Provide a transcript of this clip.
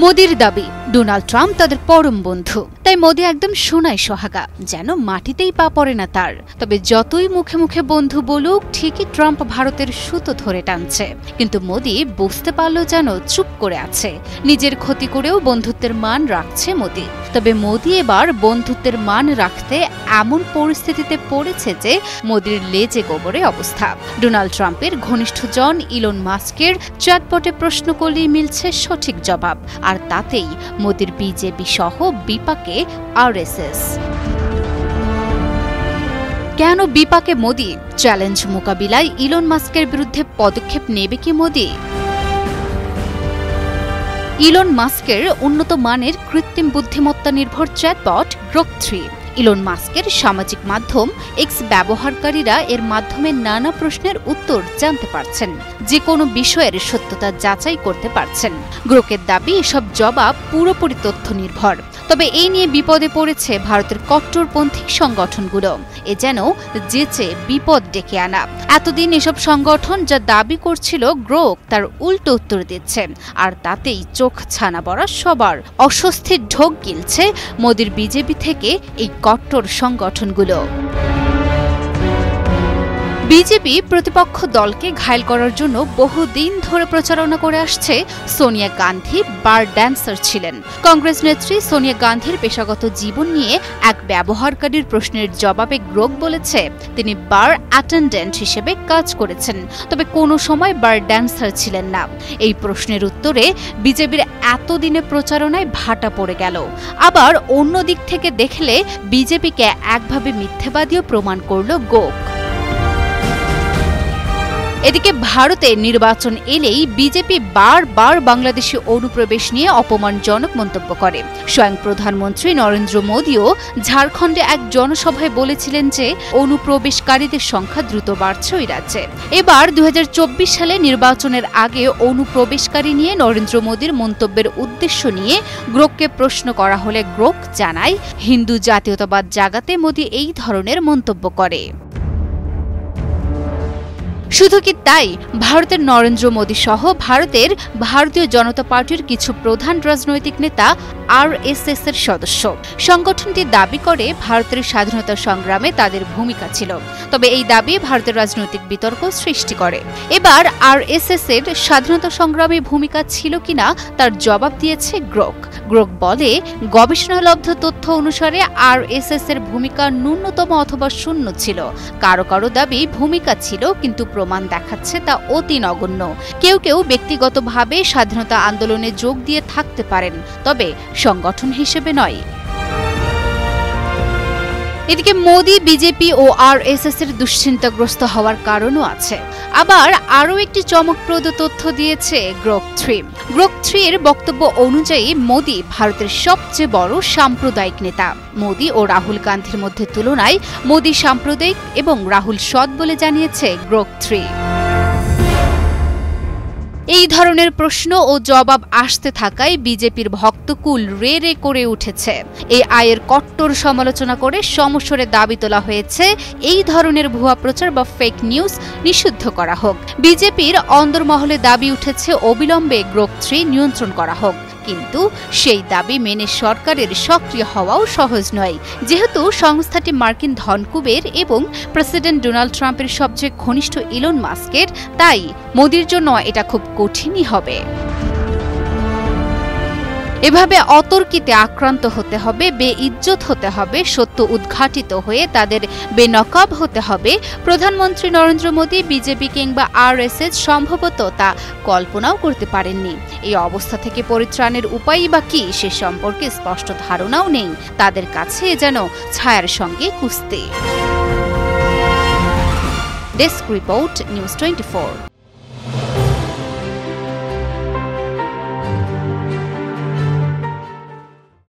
মোদির দাবি Donald Trump তাদের পরম বন্ধু, তাই মোদি একদম সোনায় সোহাগা, যেন মাটিতেই পা পড়ে না তার। তবে যতই মুখে মুখে বন্ধু বলুক, ঠিকই ট্রাম্প ভারতের সুতো ধরে টানছে। কিন্তু মোদি বুঝতে পারল যেন চুপ করে আছে, নিজের ক্ষতি করেও বন্ধুত্বের মান রাখছে মোদি। তবে মোদি এবার বন্ধুত্বের মান রাখতে এমন পরিস্থিতিতে পড়েছে যে মোদির লেজে গোবরে অবস্থা। ডোনাল্ড ট্রাম্পের ঘনিষ্ঠজন ইলন মাস্কের চ্যাটবটে প্রশ্ন করলেই মিলছে সঠিক জবাব, আর তাতেই মোদির বিজেপি সহ বিপাকে আরএসএস। কেন বিপাকে মোদি? চ্যালেঞ্জ মোকাবিলায় ইলন মাস্কের বিরুদ্ধে পদক্ষেপ নেবে কি মোদি? ইলন মাস্কের উন্নত মানের কৃত্রিম বুদ্ধিমত্তা নির্ভর চ্যাটবট গ্রোক 3। ইলন মাস্কের সামাজিক মাধ্যম এক্স ব্যবহারকারীরা এর মাধ্যমে নানা প্রশ্নের উত্তর জানতে পারছেন, যে কোনো বিষয়ের সত্যতা যাচাই করতে পারছেন। গ্রোকের দাবি এসব জবাব পুরোপুরি তথ্য নির্ভর। তবে এই নিয়ে বিপদে পড়েছে ভারতের কট্টরপন্থী সংগঠনগুলো। এ যেন যেচে বিপদ ডেকে আনা। এতদিন এসব সংগঠন যা দাবি করছিল, গ্রোক তার উল্টো উত্তর দিচ্ছে, আর তাতেই চোখ ছানা বড়া সবার। অস্বস্তির ঢোক গিলছে মোদির বিজেপি থেকে এই কট্টর সংগঠনগুলো। বিজেপি প্রতিপক্ষ দলকে ঘায়েল করার জন্য বহুদিন ধরে প্রচারণা করে আসছে সোনিয়া গান্ধী বার ড্যান্সার ছিলেন। কংগ্রেস নেত্রী সোনিয়া গান্ধীর পেশাগত জীবন নিয়ে এক ব্যবহারকারীর প্রশ্নের জবাবে গ্রোক বলেছে, তিনি বার অ্যাটেন্ডেন্ট হিসেবে কাজ করেছেন, তবে কোনো সময় বার ড্যান্সার ছিলেন না। এই প্রশ্নের উত্তরে বিজেপির এতদিনে প্রচারণায় ভাটা পড়ে গেল। আবার অন্য দিক থেকে দেখলে বিজেপিকে একভাবে মিথ্যাবাদীও প্রমাণ করল গ্রোক। এদিকে ভারতে নির্বাচন এলেই বিজেপি বারবার বাংলাদেশি অনুপ্রবেশ নিয়ে অপমানজনক মন্তব্য করে। স্বয়ং প্রধানমন্ত্রী নরেন্দ্র মোদিও ঝাড়খণ্ডে এক জনসভায় বলেছিলেন যে অনুপ্রবেশকারীদের সংখ্যা দ্রুত বাড়ছে ওই রাজ্যে। এবার 2024 সালে নির্বাচনের আগে অনুপ্রবেশকারী নিয়ে নরেন্দ্র মোদির মন্তব্যের উদ্দেশ্য নিয়ে গ্রোককে প্রশ্ন করা হলে গ্রোক জানায়, হিন্দু জাতীয়তাবাদ জাগাতে মোদি এই ধরনের মন্তব্য করে। শুধু কি তাই, ভারতের নরেন্দ্র মোদি সহ ভারতের ভারতীয় জনতা পার্টির কিছু প্রধান রাজনৈতিক নেতা আরএসএস এর সদস্য। সংগঠনটি দাবি করে ভারতের স্বাধীনতা সংগ্রামে তাদের ভূমিকা ছিল, তবে এই দাবি ভারতের রাজনৈতিক বিতর্ক সৃষ্টি করে। এবার আরএসএস এর স্বাধীনতা সংগ্রামে ভূমিকা ছিল কিনা তার জবাব দিয়েছে গ্রোক। গ্রোক বলে, গবেষণালব্ধ তথ্য অনুসারে আরএসএস এর ভূমিকা ন্যূনতম অথবা শূন্য ছিল। কারো কারো দাবি ভূমিকা ছিল, কিন্তু প্রমাণ দেখাচ্ছে তা অতি নগণ্য। কেউ কেউ ব্যক্তিগতভাবে স্বাধীনতা আন্দোলনে যোগ দিয়ে থাকতে পারেন, তবে সংগঠন হিসেবে নয়। এদিকে মোদি, বিজেপি ও আরএসএস এর দুশ্চিন্তাগ্রস্ত হওয়ার কারণও আছে। আবার আরও একটি চমকপ্রদ তথ্য দিয়েছে গ্রোক 3। গ্রোক 3 এর বক্তব্য অনুযায়ী মোদি ভারতের সবচেয়ে বড় সাম্প্রদায়িক নেতা। মোদি ও রাহুল গান্ধীর মধ্যে তুলনায় মোদি সাম্প্রদায়িক এবং রাহুল সৎ বলে জানিয়েছে গ্রোক 3। এই ধরনের প্রশ্ন ও জবাব আসতে থাকায় বিজেপির ভক্তকুল রে রে করে উঠেছে। এই আয়ের কট্টর সমালোচনা করে সমস্বরে দাবি তোলা হয়েছে, এই ধরনের ভুয়া প্রচার বা ফেক নিউজ নিষিদ্ধ করা হোক। বিজেপির অন্দরমহলে দাবি উঠেছে অবিলম্বে গ্রোক 3 নিয়ন্ত্রণ করা হোক, কিন্তু সেই দাবি মেনে সরকারের সক্রিয় হওয়াও সহজ নয়। যেহেতু সংস্থাটি মার্কিন ধনকুবের এবং প্রেসিডেন্ট ডোনাল্ড ট্রাম্পের সবচেয়ে ঘনিষ্ঠ ইলন মাস্কের, তাই মোদির জন্য এটা খুব কঠিনই হবে। এভাবে অতর্কিতে আক্রান্ত হতে হবে, বেইজ্জত হতে হবে, সত্য উদ্ঘাটিত হয়ে তাদের বেনকাব হতে হবে। প্রধানমন্ত্রী নরেন্দ্র মোদি, বিজেপি কিংবা আরএসএস সম্ভবত তা কল্পনাও করতে পারেননি। এই অবস্থা থেকে পরিত্রাণের উপায় বা কি, সে সম্পর্কে স্পষ্ট ধারণাও নেই তাদের কাছে, যেন ছায়ার সঙ্গে কুস্তি। Desk report, news 24।